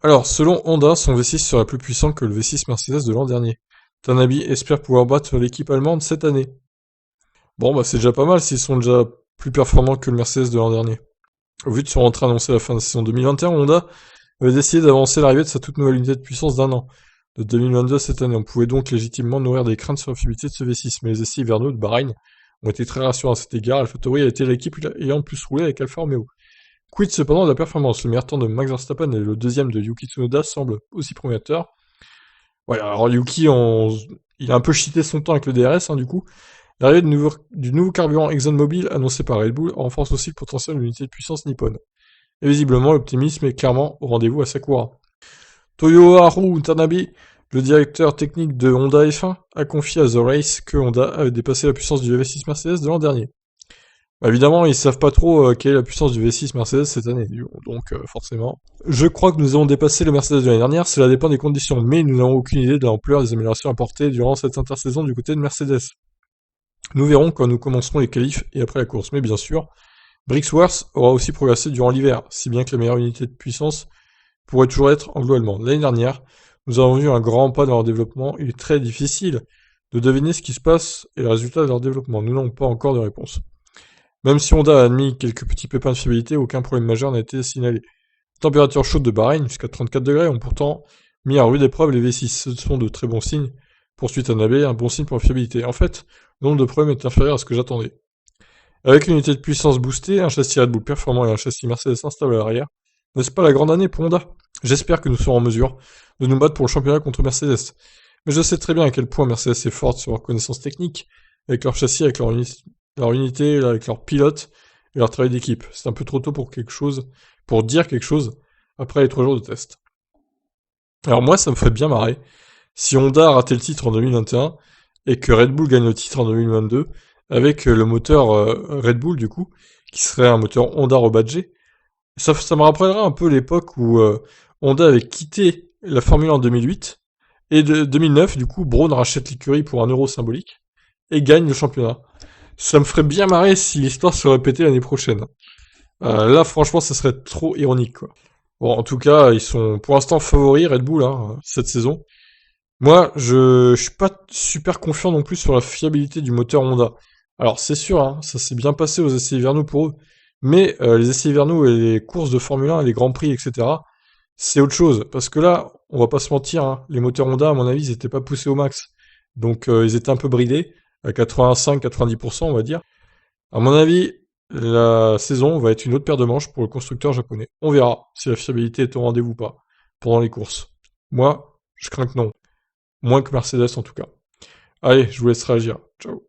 Alors, selon Honda, son V6 serait plus puissant que le V6 Mercedes de l'an dernier. Tanabe espère pouvoir battre l'équipe allemande cette année. Bon, bah c'est déjà pas mal s'ils sont déjà plus performants que le Mercedes de l'an dernier. Au vu de son rentrée annoncée à la fin de la saison 2021, Honda avait décidé d'avancer l'arrivée de sa toute nouvelle unité de puissance d'un an, de 2022 à cette année. On pouvait donc légitimement nourrir des craintes sur la fiabilité de ce V6, mais les essais hivernaux de Bahreïn ont été très rassurants à cet égard. AlphaTauri a été l'équipe ayant le plus roulé avec Alfa Romeo. Quid cependant de la performance? Le meilleur temps de Max Verstappen et le deuxième de Yuki Tsunoda semblent aussi prometteurs. Ouais, alors Yuki, il a un peu cheaté son temps avec le DRS, du coup. L'arrivée du nouveau carburant ExxonMobil annoncé par Red Bull renforce aussi le potentiel de l'unité de puissance nippone. Et visiblement, l'optimisme est clairement au rendez-vous à Sakura. Toyoharu Tanabe, le directeur technique de Honda F1, a confié à The Race que Honda avait dépassé la puissance du V6 Mercedes de l'an dernier. Bah, évidemment, ils savent pas trop quelle est la puissance du V6 Mercedes cette année, donc forcément. Je crois que nous avons dépassé le Mercedes de l'année dernière, cela dépend des conditions, mais nous n'avons aucune idée de l'ampleur des améliorations apportées durant cette intersaison du côté de Mercedes. Nous verrons quand nous commencerons les qualifs et après la course, mais bien sûr, Brixworth aura aussi progressé durant l'hiver, si bien que la meilleure unité de puissance pourrait toujours être anglo-allemande. L'année dernière, nous avons vu un grand pas dans leur développement, il est très difficile de deviner ce qui se passe et le résultat de leur développement. Nous n'avons pas encore de réponse. Même si Honda a admis quelques petits pépins de fiabilité, aucun problème majeur n'a été signalé. Les températures chaudes de Bahreïn, jusqu'à 34 degrés, ont pourtant mis à rude épreuve les V6. Ce sont de très bons signes. Poursuit Tanabe, un bon signe pour la fiabilité. En fait, le nombre de problèmes est inférieur à ce que j'attendais. Avec une unité de puissance boostée, un châssis Red Bull performant et un châssis Mercedes instable à l'arrière, n'est-ce pas la grande année pour Honda? J'espère que nous serons en mesure de nous battre pour le championnat contre Mercedes. Mais je sais très bien à quel point Mercedes est forte sur leur connaissance technique, avec leur châssis, avec leur unité, avec leur pilote et leur travail d'équipe. C'est un peu trop tôt pour dire quelque chose après les 3 jours de test. Alors moi, ça me ferait bien marrer si Honda a raté le titre en 2021 et que Red Bull gagne le titre en 2022 avec le moteur Red Bull du coup, qui serait un moteur Honda rebadgé. Ça me rappellera un peu l'époque où Honda avait quitté la Formule 1 en 2008 et de 2009 du coup Braun rachète l'écurie pour 1 euro symbolique et gagne le championnat. Ça me ferait bien marrer si l'histoire se répétait l'année prochaine. Là franchement ça serait trop ironique quoi. Bon en tout cas ils sont pour l'instant favoris Red Bull cette saison. Moi, je suis pas super confiant non plus sur la fiabilité du moteur Honda. Alors c'est sûr, ça s'est bien passé aux essais hivernaux pour eux, mais les essais hivernaux et les courses de Formule 1 et les grands prix, etc., c'est autre chose. Parce que là, on va pas se mentir, les moteurs Honda, à mon avis, ils étaient pas poussés au max. Donc ils étaient un peu bridés, à 85-90%, on va dire. À mon avis, la saison va être une autre paire de manches pour le constructeur japonais. On verra si la fiabilité est au rendez-vous ou pas pendant les courses. Moi, je crains que non. Moins que Mercedes en tout cas. Allez, je vous laisse réagir. Ciao.